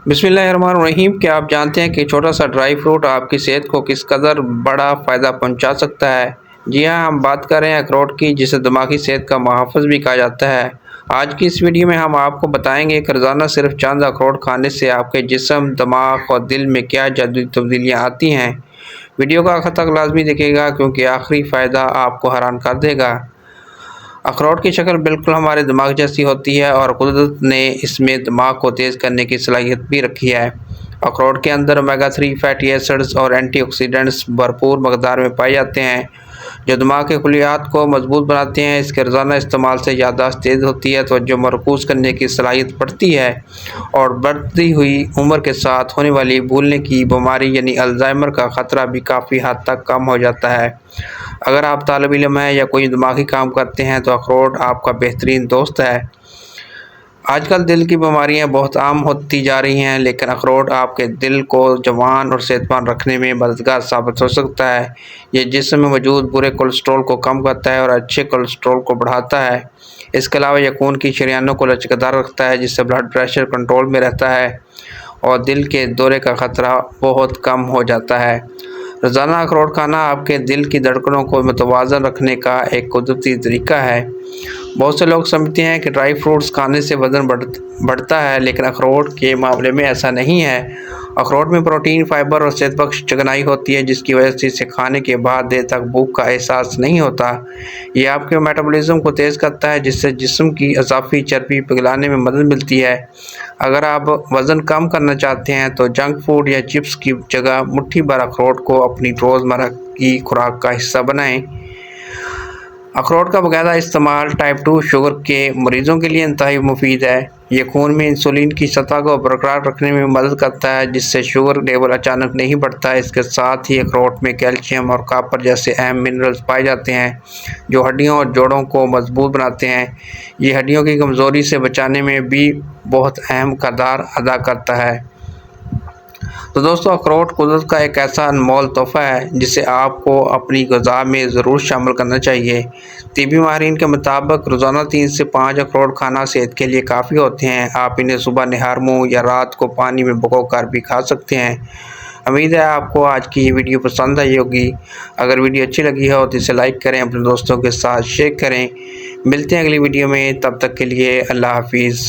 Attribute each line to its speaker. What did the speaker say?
Speaker 1: बिस्मिल्लाहिर्रहमानिर्रहीम। क्या आप जानते हैं कि छोटा सा ड्राई फ्रूट आपकी सेहत को किस कदर बड़ा फ़ायदा पहुंचा सकता है? जी हाँ, हम बात कर रहे हैं अखरोट की, जिसे दिमागी सेहत का मुहाफ़िज़ भी कहा जाता है। आज की इस वीडियो में हम आपको बताएंगे कि रोज़ाना सिर्फ चंद अखरोट खाने से आपके जिस्म, दिमाग और दिल में क्या जादुई तब्दीलियाँ आती हैं। वीडियो को आखिर तक लाजमी देखिएगा, क्योंकि आखिरी फ़ायदा आपको हैरान कर देगा। अखरोट की शक्ल बिल्कुल हमारे दिमाग जैसी होती है और कुदरत ने इसमें दिमाग को तेज़ करने की सलाहियत भी रखी है। अखरोट के अंदर ओमेगा 3 फैटी एसिड्स और एंटीऑक्सीडेंट्स भरपूर मकदार में पाए जाते हैं, जो दिमाग के खुलियात को मजबूत बनाते हैं। इसके रोज़ाना इस्तेमाल से याददाश्त तेज़ होती है, तवज्जो मरकूज़ करने की सलाहियत बढ़ती है और बढ़ती हुई उम्र के साथ होने वाली भूलने की बीमारी यानी अल्जाइमर का ख़तरा भी काफ़ी हद तक कम हो जाता है। अगर आप तालिब इल्म हैं या कोई दिमागी काम करते हैं तो अखरोट आपका बेहतरीन दोस्त है। आजकल दिल की बीमारियां बहुत आम होती जा रही हैं, लेकिन अखरोट आपके दिल को जवान और सेहतमंद रखने में मददगार साबित हो सकता है। ये जिस्म में मौजूद बुरे कोलेस्ट्रॉल को कम करता है और अच्छे कोलेस्ट्रॉल को बढ़ाता है। इसके अलावा यह खून की शरीयानों को लचकदार रखता है, जिससे ब्लड प्रेशर कंट्रोल में रहता है और दिल के दौरे का ख़तरा बहुत कम हो जाता है। रोज़ाना अखरोट खाना आपके दिल की धड़कनों को मुतवाज़न रखने का एक कुदरती तरीका है। बहुत से लोग समझते हैं कि ड्राई फ्रूट्स खाने से वज़न बढ़ता है, लेकिन अखरोट के मामले में ऐसा नहीं है। अखरोट में प्रोटीन, फाइबर और सेहतबख्श चिकनाई होती है, जिसकी वजह से इसे खाने के बाद देर तक भूख का एहसास नहीं होता। ये आपके मेटाबॉलिज्म को तेज़ करता है, जिससे जिस्म की इज़ाफ़ी चर्बी पिघलाने में मदद मिलती है। अगर आप वज़न कम करना चाहते हैं तो जंक फूड या चिप्स की जगह मुट्ठी भर अखरोट को अपनी रोज़मर्रा की खुराक का हिस्सा बनाएं। अखरोट का बाकायदा इस्तेमाल टाइप 2 शुगर के मरीज़ों के लिए इंतहाई मुफीद है। ये खून में इंसुलिन की सतह को बरकरार रखने में मदद करता है, जिससे शुगर लेवल अचानक नहीं बढ़ता है। इसके साथ ही अखरोट में कैल्शियम और कॉपर जैसे अहम मिनरल्स पाए जाते हैं, जो हड्डियों और जोड़ों को मजबूत बनाते हैं। ये हड्डियों की कमज़ोरी से बचाने में भी बहुत अहम किरदार अदा करता है। तो दोस्तों, अखरोट कुदरत का एक ऐसा अनमोल तोहफ़ा है, जिसे आपको अपनी ग़िज़ा में ज़रूर शामिल करना चाहिए। तिब्बी माहिरीन के मुताबिक रोज़ाना 3 से 5 अखरोट खाना सेहत के लिए काफ़ी होते हैं। आप इन्हें सुबह निहार मुँह या रात को पानी में भिगोकर भी खा सकते हैं। उम्मीद है आपको आज की ये वीडियो पसंद आई होगी। अगर वीडियो अच्छी लगी हो तो इसे लाइक करें, अपने दोस्तों के साथ शेयर करें। मिलते हैं अगली वीडियो में, तब तक के लिए अल्लाह हाफिज़।